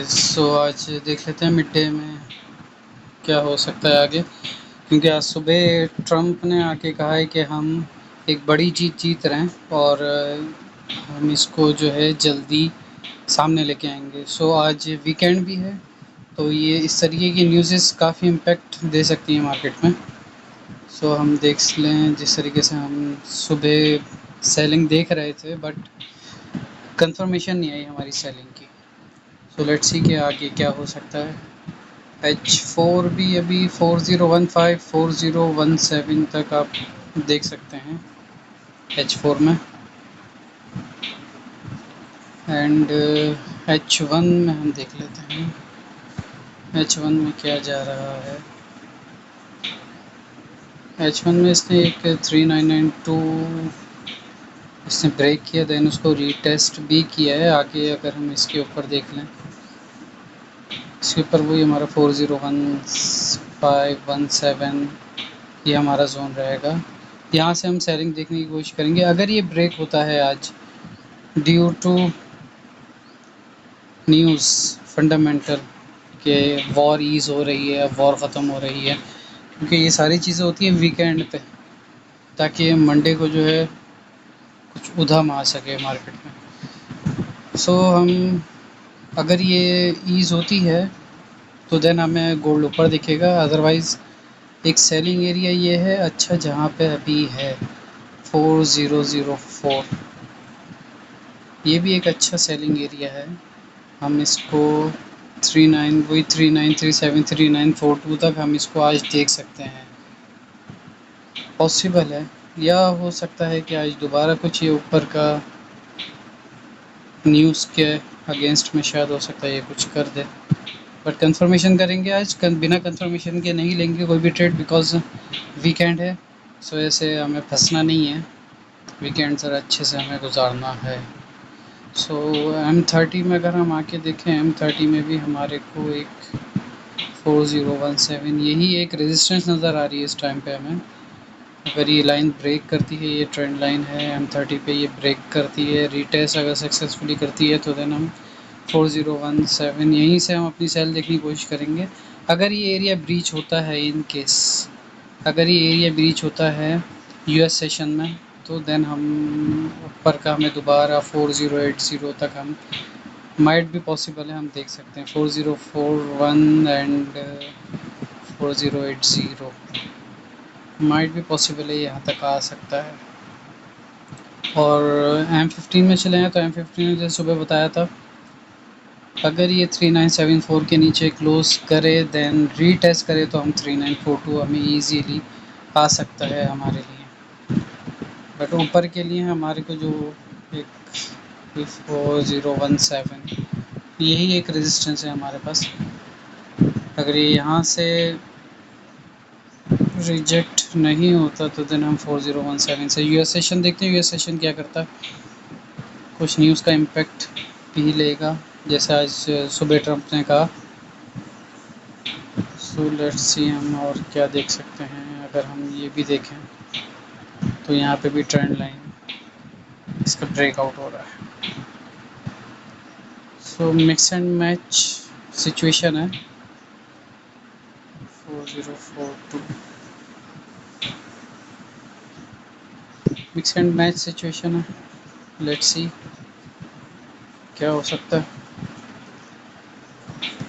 Guys, सो आज देख लेते हैं मिड डे में क्या हो सकता है आगे। क्योंकि आज सुबह ट्रम्प ने आके कहा है कि हम एक बड़ी जीत रहे हैं और हम इसको जो है जल्दी सामने लेके आएंगे। सो आज वीकेंड भी है, तो ये इस तरीके की न्यूज़ेस काफ़ी इम्पेक्ट दे सकती हैं मार्केट में। सो हम देख लें, जिस तरीके से हम सुबह सेलिंग देख रहे थे बट कंफर्मेशन नहीं आई हमारी सेलिंग की। सो लेट्स सी कि आगे क्या हो सकता है। H4 भी अभी 4015 4017 तक आप देख सकते हैं H4 में। एंड H1 में हम देख लेते हैं H1 में क्या जा रहा है। H1 में इसने एक 3992 इसने ब्रेक किया, देन उसको रीटेस्ट भी किया है। आगे अगर हम इसके ऊपर देख लें, इसके ऊपर वही हमारा 401517 ये हमारा जोन रहेगा। यहाँ से हम सेलिंग देखने की कोशिश करेंगे। अगर ये ब्रेक होता है आज ड्यू टू न्यूज़ फंडामेंटल के वॉर ईज़ हो रही है, वॉर ख़त्म हो रही है, क्योंकि ये सारी चीज़ें होती हैं वीकेंड पे, ताकि मंडे को जो है कुछ उधम आ सके मार्केट में। सो हम अगर ये ईज़ होती है तो देन हमें गोल्ड ऊपर दिखेगा। अदरवाइज़ एक सेलिंग एरिया ये है अच्छा, जहाँ पे अभी है 4004, ये भी एक अच्छा सेलिंग एरिया है। हम इसको 39373942 तक हम इसको आज देख सकते हैं, पॉसिबल है। या हो सकता है कि आज दोबारा कुछ ये ऊपर का न्यूज़ के अगेंस्ट में शायद हो सकता है ये कुछ कर दे, बट कंफर्मेशन करेंगे आज। बिना कंफर्मेशन के नहीं लेंगे कोई भी ट्रेड, बिकॉज वीकेंड है। सो ऐसे हमें फंसना नहीं है, वीकेंड ज़रा अच्छे से हमें गुजारना है। सो M30 में अगर हम आके देखें, M30 में भी हमारे को एक 4017 यही एक रेजिस्टेंस नज़र आ रही है इस टाइम पे हमें। अगर ये लाइन ब्रेक करती है, ये ट्रेंड लाइन है M30 पे, ये ब्रेक करती है, रीटेस्ट अगर सक्सेसफुली करती है, तो देन हम 4017 यहीं से हम अपनी सेल देखने की कोशिश करेंगे। अगर ये एरिया ब्रीच होता है, इन केस अगर ये एरिया ब्रीच होता है US सेशन में, तो देन हम ऊपर का हमें दोबारा 4080 तक हम माइट भी पॉसिबल है, हम देख सकते हैं 4041 एंड 4080 माइट भी पॉसिबल है, यहाँ तक आ सकता है। और M15 में चले हैं तो M15 में जैसे सुबह बताया था, अगर ये 3974 के नीचे क्लोज करे देन रीटेस्ट करे तो हम 3942 हमें इजीली आ सकता है हमारे लिए। बट ऊपर के लिए हमारे को जो एक 4017 यही एक रेजिस्टेंस है हमारे पास। अगर ये यहाँ से रिजेक्ट नहीं होता तो देन हम 4017 से US सेशन देखते हैं। US सेशन क्या करता है, कुछ न्यूज़ का इम्पेक्ट भी लेगा, जैसे आज सुबह ट्रम्प ने कहा। सो लेट्स सी हम और क्या देख सकते हैं। अगर हम ये भी देखें तो यहाँ पे भी ट्रेंड लाइन इसका ब्रेकआउट हो रहा है। सो मिक्स एंड मैच सिचुएशन है 4042, मिक्स एंड मैच सिचुएशन है। लेट्स सी क्या हो सकता है।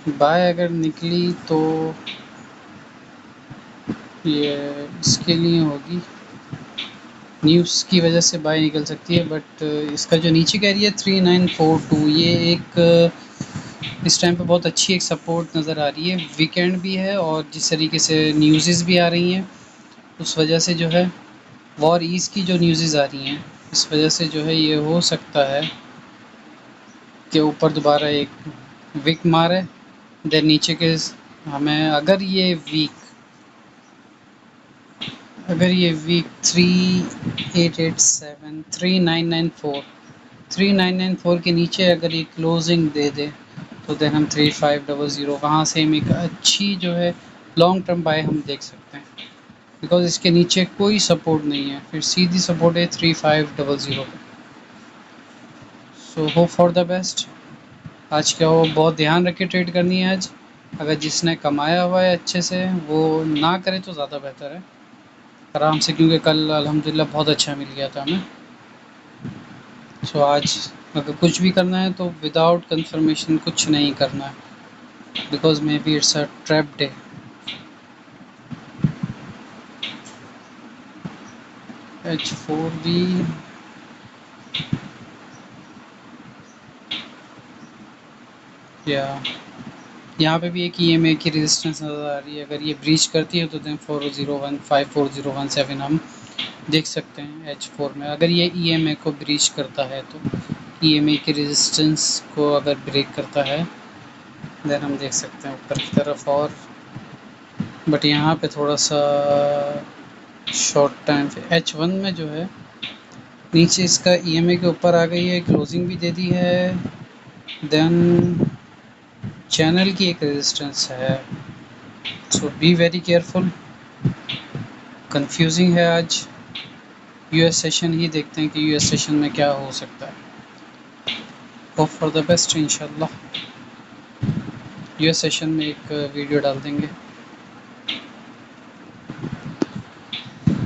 बाय अगर निकली तो ये इसके लिए होगी, न्यूज़ की वजह से बाय निकल सकती है। बट इसका जो नीचे का एरिया 3942, ये एक इस टाइम पे बहुत अच्छी एक सपोर्ट नज़र आ रही है। वीकेंड भी है और जिस तरीके से न्यूज़ भी आ रही हैं, उस वजह से जो है वॉर ईज़ की जो न्यूज़ आ रही हैं, इस वजह से जो है ये हो सकता है कि ऊपर दोबारा एक वीक मारे, देन नीचे के हमें अगर ये वीक 3887 3994 के नीचे अगर ये क्लोजिंग दे दे तो देन हम 3500 वहाँ से हम एक अच्छी जो है लॉन्ग टर्म बाय हम देख सकते हैं। बिकॉज इसके नीचे कोई सपोर्ट नहीं है, फिर सीधी सपोर्ट है 3500 पे। So hope for the best. आज क्या हो, बहुत ध्यान रख के ट्रेड करनी है आज। अगर जिसने कमाया हुआ है अच्छे से वो ना करे तो ज़्यादा बेहतर है, आराम से, क्योंकि कल अल्हम्दुलिल्लाह बहुत अच्छा मिल गया था हमें। सो आज अगर कुछ भी करना है तो विदाउट कंफर्मेशन कुछ नहीं करना है, because may be it's a trap day. H4 भी या यहाँ पे भी एक ईएमए की रेजिस्टेंस नज़र आ रही है। अगर ये ब्रीच करती है तो देन 4015 4017 हम देख सकते हैं H4 में। अगर ये ईएमए को ब्रीच करता है तो ईएमए की रेजिस्टेंस को अगर ब्रेक करता है देन हम देख सकते हैं ऊपर की तरफ। और बट यहाँ पे थोड़ा सा शॉर्ट टाइम पे H1 में जो है नीचे इसका ईएमए के ऊपर आ गई है, क्लोजिंग भी दे दी है। देन चैनल की एक रेजिस्टेंस है, सो बी वेरी केयरफुल। कंफ्यूजिंग है आज। यूएस सेशन ही देखते हैं कि यूएस सेशन में क्या हो सकता है। होप फॉर द बेस्ट इंशाल्लाह। यूएस सेशन में एक वीडियो डाल देंगे।